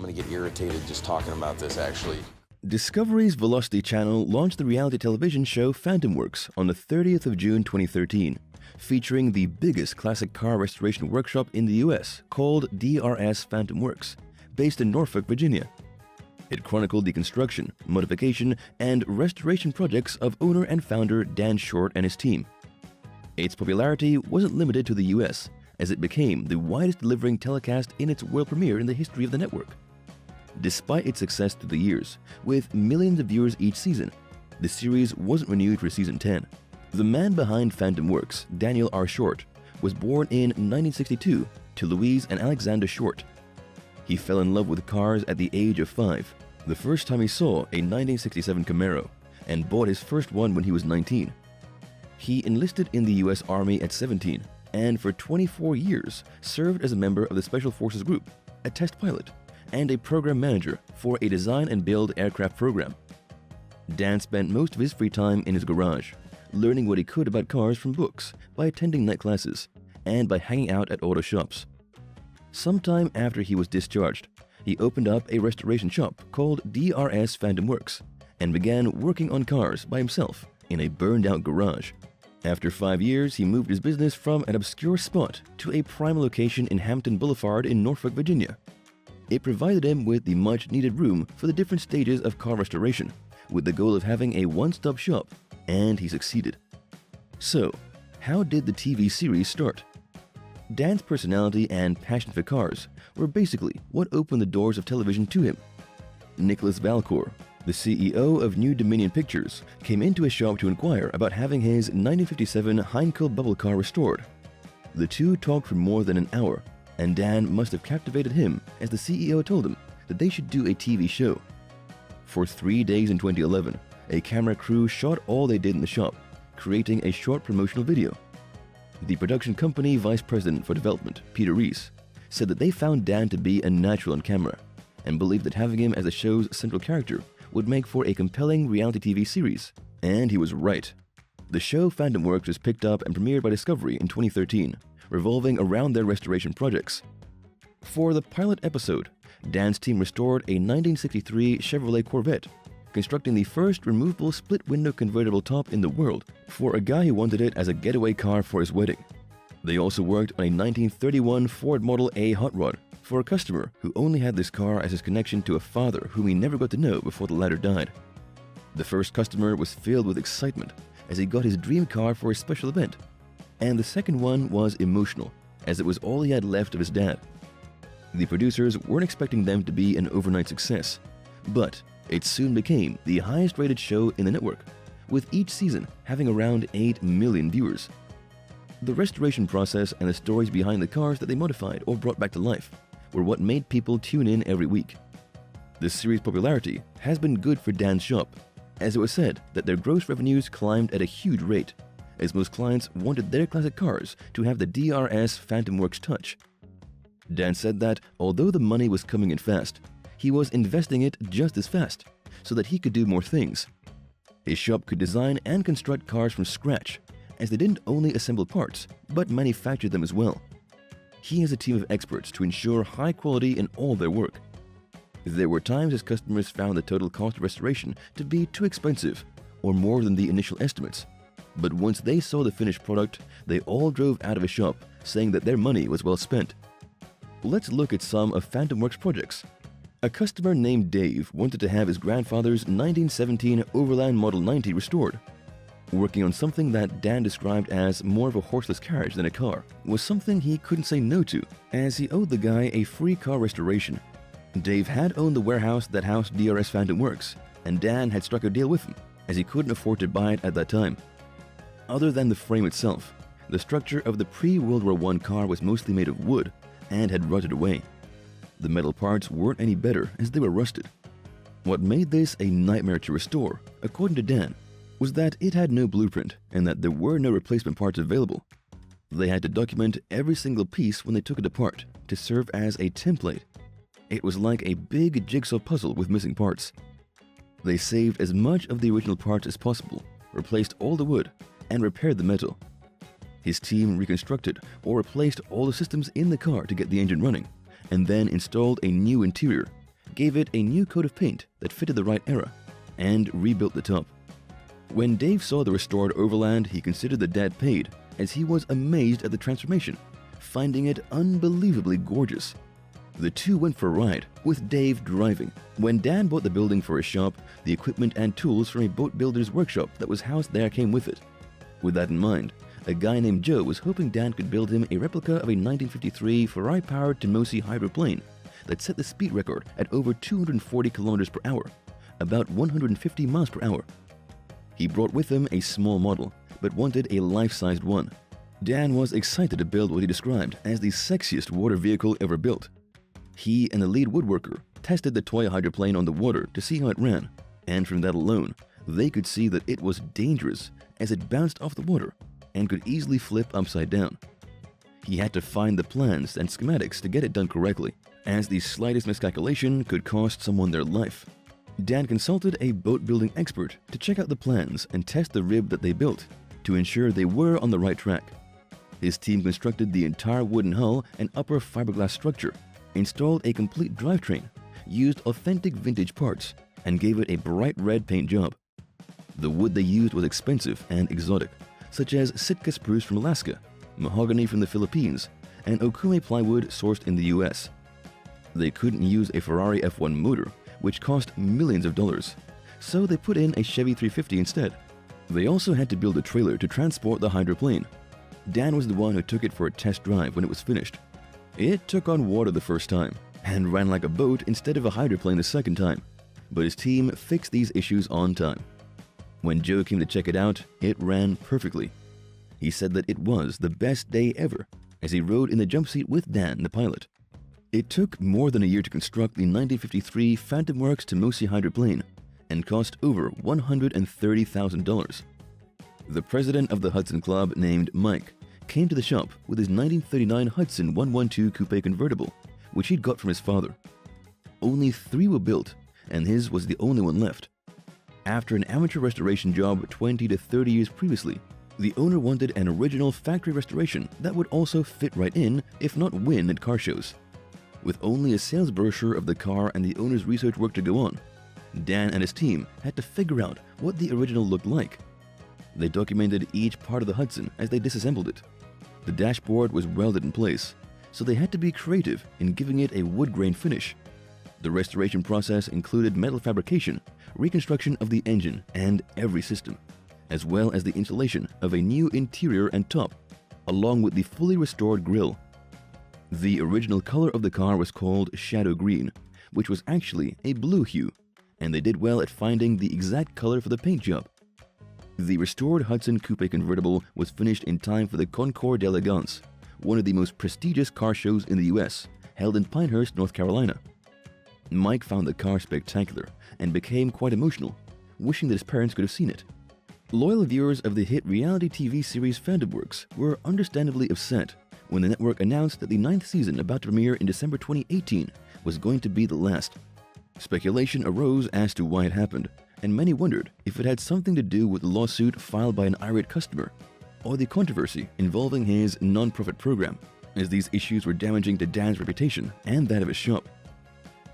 I'm going to get irritated just talking about this, actually. Discovery's Velocity channel launched the reality television show FantomWorks on the 30th of June 2013, featuring the biggest classic car restoration workshop in the US called DRS FantomWorks, based in Norfolk, Virginia. It chronicled the construction, modification, and restoration projects of owner and founder Dan Short and his team. Its popularity wasn't limited to the US, as it became the widest-delivering telecast in its world premiere in the history of the network. Despite its success through the years, with millions of viewers each season, the series wasn't renewed for season 10. The man behind FantomWorks, Daniel R. Short, was born in 1962 to Louise and Alexander Short. He fell in love with cars at the age of 5, the first time he saw a 1967 Camaro, and bought his first one when he was 19. He enlisted in the US Army at 17, and for 24 years served as a member of the Special Forces Group, a test pilot, and a program manager for a design and build aircraft program. Dan spent most of his free time in his garage, learning what he could about cars from books, by attending night classes, and by hanging out at auto shops. Sometime after he was discharged, he opened up a restoration shop called DRS FantomWorks and began working on cars by himself in a burned-out garage. After 5 years, he moved his business from an obscure spot to a prime location in Hampton Boulevard in Norfolk, Virginia. It provided him with the much-needed room for the different stages of car restoration, with the goal of having a one-stop shop, and he succeeded. So, how did the TV series start? Dan's personality and passion for cars were basically what opened the doors of television to him. Nicholas Valcour, the CEO of New Dominion Pictures, came into his shop to inquire about having his 1957 Heinkel bubble car restored. The two talked for more than an hour, and Dan must have captivated him as the CEO told him that they should do a TV show. For 3 days in 2011, a camera crew shot all they did in the shop, creating a short promotional video. The production company vice president for development, Peter Reese, said that they found Dan to be a natural on camera and believed that having him as the show's central character would make for a compelling reality TV series. And he was right. The show FantomWorks was picked up and premiered by Discovery in 2013, revolving around their restoration projects. For the pilot episode, Dan's team restored a 1963 Chevrolet Corvette, constructing the first removable split-window convertible top in the world for a guy who wanted it as a getaway car for his wedding. They also worked on a 1931 Ford Model A hot rod for a customer who only had this car as his connection to a father whom he never got to know before the latter died. The first customer was filled with excitement as he got his dream car for a special event, and the second one was emotional, as it was all he had left of his dad. The producers weren't expecting them to be an overnight success, but it soon became the highest-rated show in the network, with each season having around 8 million viewers. The restoration process and the stories behind the cars that they modified or brought back to life were what made people tune in every week. The series' popularity has been good for Dan's shop, as it was said that their gross revenues climbed at a huge rate, as most clients wanted their classic cars to have the DRS FantomWorks touch. Dan said that although the money was coming in fast, he was investing it just as fast, so that he could do more things. His shop could design and construct cars from scratch, as they didn't only assemble parts, but manufacture them as well. He has a team of experts to ensure high quality in all their work. There were times his customers found the total cost of restoration to be too expensive, or more than the initial estimates. But once they saw the finished product, they all drove out of his shop, saying that their money was well spent. Let's look at some of FantomWorks projects. A customer named Dave wanted to have his grandfather's 1917 Overland Model 90 restored. Working on something that Dan described as more of a horseless carriage than a car was something he couldn't say no to, as he owed the guy a free car restoration. Dave had owned the warehouse that housed DRS FantomWorks, and Dan had struck a deal with him, as he couldn't afford to buy it at that time. Other than the frame itself, the structure of the pre-World War I car was mostly made of wood and had rotted away. The metal parts weren't any better as they were rusted. What made this a nightmare to restore, according to Dan, was that it had no blueprint and that there were no replacement parts available. They had to document every single piece when they took it apart to serve as a template. It was like a big jigsaw puzzle with missing parts. They saved as much of the original parts as possible, replaced all the wood, and repaired the metal. His team reconstructed or replaced all the systems in the car to get the engine running, and then installed a new interior, gave it a new coat of paint that fitted the right era, and rebuilt the top. When Dave saw the restored Overland, he considered the debt paid, as he was amazed at the transformation, finding it unbelievably gorgeous. The two went for a ride, with Dave driving. When Dan bought the building for his shop, the equipment and tools from a boat builder's workshop that was housed there came with it. With that in mind, a guy named Joe was hoping Dan could build him a replica of a 1953 Ferrari-powered Tomosi hydroplane that set the speed record at over 240 kilometers per hour, about 150 miles per hour. He brought with him a small model, but wanted a life-sized one. Dan was excited to build what he described as the sexiest water vehicle ever built. He and the lead woodworker tested the toy hydroplane on the water to see how it ran, and from that alone, they could see that it was dangerous as it bounced off the water and could easily flip upside down. He had to find the plans and schematics to get it done correctly, as the slightest miscalculation could cost someone their life. Dan consulted a boat building expert to check out the plans and test the rib that they built to ensure they were on the right track. His team constructed the entire wooden hull and upper fiberglass structure, installed a complete drivetrain, used authentic vintage parts, and gave it a bright red paint job. The wood they used was expensive and exotic, such as Sitka spruce from Alaska, mahogany from the Philippines, and Okume plywood sourced in the US. They couldn't use a Ferrari F1 motor, which cost millions of dollars, so they put in a Chevy 350 instead. They also had to build a trailer to transport the hydroplane. Dan was the one who took it for a test drive when it was finished. It took on water the first time, and ran like a boat instead of a hydroplane the second time, but his team fixed these issues on time. When Joe came to check it out, it ran perfectly. He said that it was the best day ever, as he rode in the jump seat with Dan, the pilot. It took more than a year to construct the 1953 FantomWorks Tomosi hydroplane, and cost over $130,000. The president of the Hudson Club, named Mike, came to the shop with his 1939 Hudson 112 Coupe convertible, which he'd got from his father. Only 3 were built, and his was the only one left. After an amateur restoration job 20 to 30 years previously, the owner wanted an original factory restoration that would also fit right in, if not win, at car shows. With only a sales brochure of the car and the owner's research work to go on, Dan and his team had to figure out what the original looked like. They documented each part of the Hudson as they disassembled it. The dashboard was welded in place, so they had to be creative in giving it a wood grain finish. The restoration process included metal fabrication, reconstruction of the engine and every system, as well as the installation of a new interior and top, along with the fully restored grille. The original color of the car was called shadow green, which was actually a blue hue, and they did well at finding the exact color for the paint job. The restored Hudson Coupe convertible was finished in time for the Concours d'Elegance, one of the most prestigious car shows in the US, held in Pinehurst, North Carolina. Mike found the car spectacular and became quite emotional, wishing that his parents could have seen it. Loyal viewers of the hit reality TV series FantomWorks were understandably upset when the network announced that the 9th season, about to premiere in December 2018, was going to be the last. Speculation arose as to why it happened, and many wondered if it had something to do with the lawsuit filed by an irate customer, or the controversy involving his non-profit program, as these issues were damaging to Dan's reputation and that of his shop.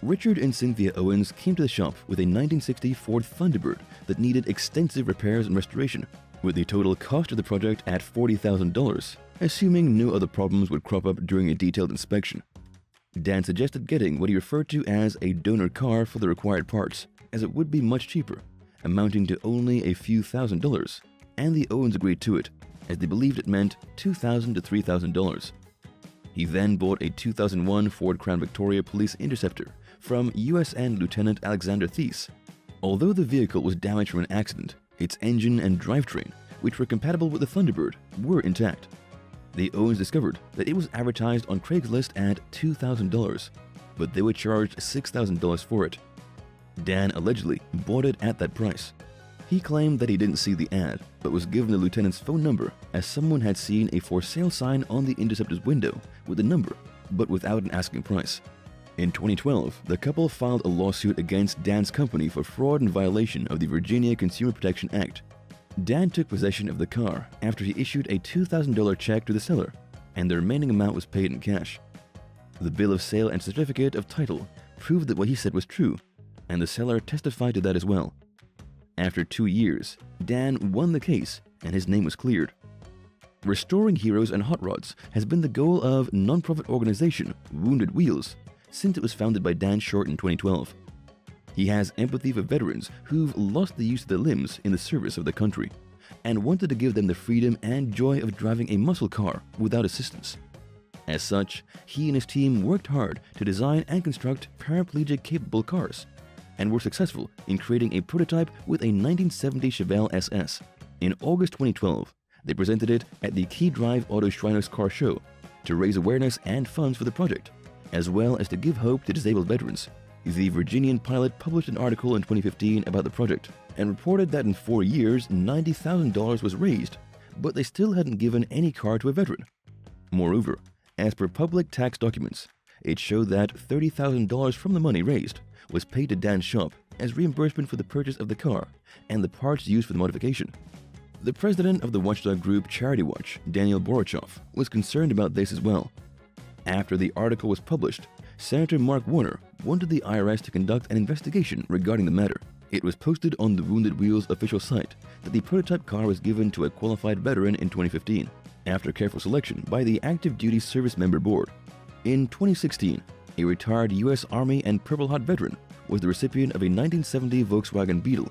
Richard and Cynthia Owens came to the shop with a 1960 Ford Thunderbird that needed extensive repairs and restoration, with the total cost of the project at $40,000, assuming no other problems would crop up during a detailed inspection. Dan suggested getting what he referred to as a donor car for the required parts, as it would be much cheaper, amounting to only a few $1,000s, and the Owens agreed to it, as they believed it meant $2,000 to $3,000. He then bought a 2001 Ford Crown Victoria Police Interceptor from USN Lieutenant Alexander Thies. Although the vehicle was damaged from an accident, its engine and drivetrain, which were compatible with the Thunderbird, were intact. The Owens discovered that it was advertised on Craigslist at $2,000, but they were charged $6,000 for it. Dan allegedly bought it at that price. He claimed that he didn't see the ad, but was given the lieutenant's phone number as someone had seen a for sale sign on the Interceptor's window with a number, but without an asking price. In 2012, the couple filed a lawsuit against Dan's company for fraud and violation of the Virginia Consumer Protection Act. Dan took possession of the car after he issued a $2,000 check to the seller, and the remaining amount was paid in cash. The bill of sale and certificate of title proved that what he said was true, and the seller testified to that as well. After 2 years, Dan won the case and his name was cleared. Restoring heroes and hot rods has been the goal of non-profit organization Wounded Wheels since it was founded by Dan Short in 2012. He has empathy for veterans who've lost the use of their limbs in the service of the country and wanted to give them the freedom and joy of driving a muscle car without assistance. As such, he and his team worked hard to design and construct paraplegic-capable cars and were successful in creating a prototype with a 1970 Chevelle SS. In August 2012, they presented it at the Key Drive Auto Shrinos Car Show to raise awareness and funds for the project, as well as to give hope to disabled veterans. The Virginian Pilot published an article in 2015 about the project and reported that in 4 years, $90,000 was raised, but they still hadn't given any car to a veteran. Moreover, as per public tax documents, it showed that $30,000 from the money raised was paid to Dan's shop as reimbursement for the purchase of the car and the parts used for the modification. The president of the watchdog group Charity Watch, Daniel Borochov, was concerned about this as well. After the article was published, Senator Mark Warner wanted the IRS to conduct an investigation regarding the matter. It was posted on the Wounded Wheels official site that the prototype car was given to a qualified veteran in 2015, after careful selection by the Active Duty Service Member Board. In 2016, a retired U.S. Army and Purple Heart veteran was the recipient of a 1970 Volkswagen Beetle,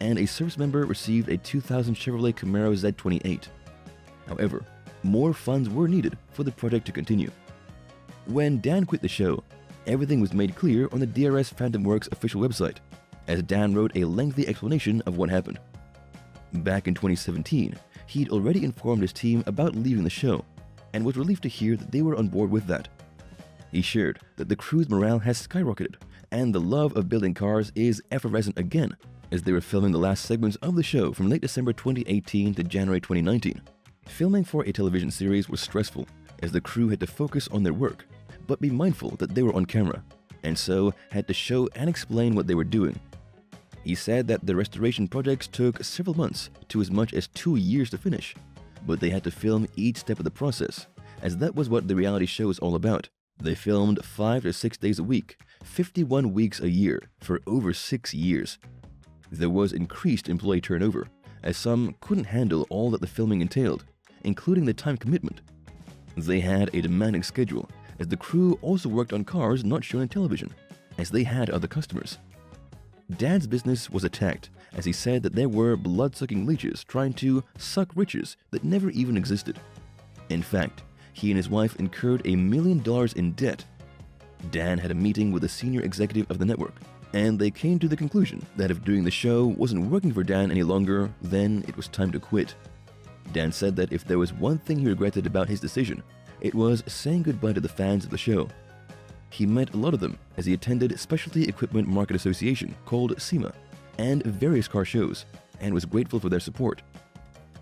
and a service member received a 2000 Chevrolet Camaro Z28. However, more funds were needed for the project to continue. When Dan quit the show, everything was made clear on the DRS FantomWorks official website, as Dan wrote a lengthy explanation of what happened. Back in 2017, he'd already informed his team about leaving the show, and was relieved to hear that they were on board with that. He shared that the crew's morale has skyrocketed, and the love of building cars is effervescent again, as they were filming the last segments of the show from late December 2018 to January 2019. Filming for a television series was stressful, as the crew had to focus on their work, but be mindful that they were on camera, and so had to show and explain what they were doing. He said that the restoration projects took several months to as much as 2 years to finish, but they had to film each step of the process, as that was what the reality show was all about. They filmed 5 to 6 days a week, 51 weeks a year, for over 6 years. There was increased employee turnover, as some couldn't handle all that the filming entailed, including the time commitment. They had a demanding schedule, as the crew also worked on cars not shown on television, as they had other customers. Dan's business was attacked, as he said that there were blood-sucking leeches trying to suck riches that never even existed. In fact, he and his wife incurred $1 million in debt. Dan had a meeting with a senior executive of the network, and they came to the conclusion that if doing the show wasn't working for Dan any longer, then it was time to quit. Dan said that if there was one thing he regretted about his decision, it was saying goodbye to the fans of the show. He met a lot of them as he attended Specialty Equipment Market Association, called SEMA, and various car shows, and was grateful for their support.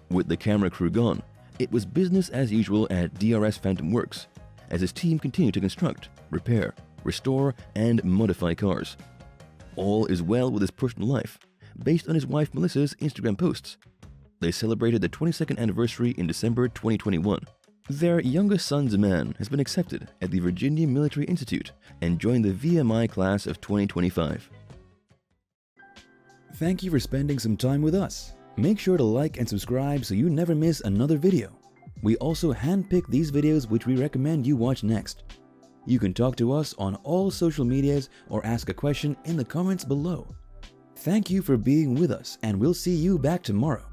With the camera crew gone, it was business as usual at DRS FantomWorks, as his team continued to construct, repair, restore, and modify cars. All is well with his personal life, based on his wife Melissa's Instagram posts. They celebrated their 22nd anniversary in December 2021. Their youngest son Zaman has been accepted at the Virginia Military Institute and joined the VMI class of 2025. Thank you for spending some time with us. Make sure to like and subscribe so you never miss another video. We also handpick these videos which we recommend you watch next. You can talk to us on all social medias or ask a question in the comments below. Thank you for being with us, and we'll see you back tomorrow.